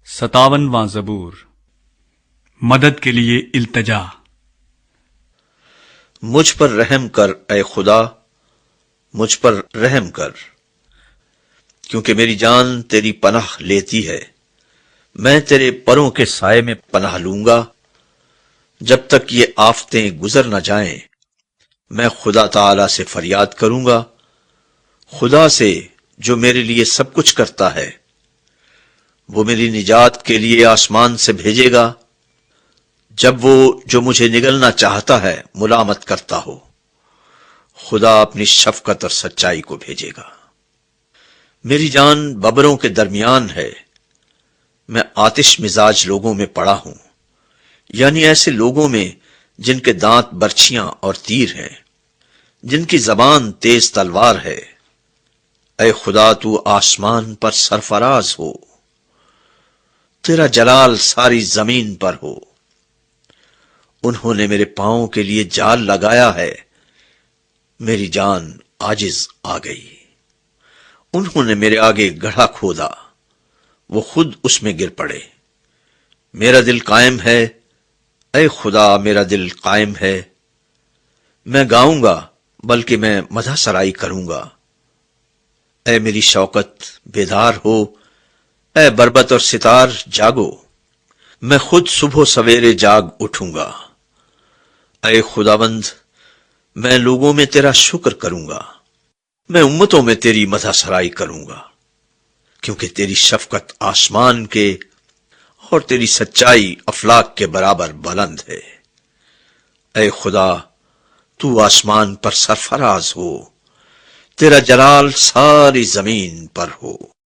57واں زبور۔ مدد کے لیے التجا۔ مجھ پر رحم کر اے خدا، مجھ پر رحم کر، کیونکہ میری جان تیری پناہ لیتی ہے۔ میں تیرے پروں کے سائے میں پناہ لوں گا جب تک یہ آفتیں گزر نہ جائیں۔ میں خدا تعالی سے فریاد کروں گا، خدا سے جو میرے لیے سب کچھ کرتا ہے۔ وہ میری نجات کے لیے آسمان سے بھیجے گا جب وہ جو مجھے نگلنا چاہتا ہے ملامت کرتا ہو۔ خدا اپنی شفقت اور سچائی کو بھیجے گا۔ میری جان ببروں کے درمیان ہے، میں آتش مزاج لوگوں میں پڑا ہوں، یعنی ایسے لوگوں میں جن کے دانت برچھیاں اور تیر ہیں، جن کی زبان تیز تلوار ہے۔ اے خدا، تو آسمان پر سرفراز ہو، تیرا جلال ساری زمین پر ہو۔ انہوں نے میرے پاؤں کے لیے جال لگایا ہے، میری جان عاجز آ گئی۔ انہوں نے میرے آگے گڑھا کھودا، وہ خود اس میں گر پڑے۔ میرا دل قائم ہے، اے خدا میرا دل قائم ہے۔ میں گاؤں گا بلکہ میں مدح سرائی کروں گا۔ اے میری شوکت بیدار ہو، اے بربط اور ستار جاگو۔ میں خود صبح سویرے جاگ اٹھوں گا۔ اے خداوند، میں لوگوں میں تیرا شکر کروں گا، میں امتوں میں تیری مدح سرائی کروں گا، کیونکہ تیری شفقت آسمان کے اور تیری سچائی افلاک کے برابر بلند ہے۔ اے خدا، تو آسمان پر سرفراز ہو، تیرا جلال ساری زمین پر ہو۔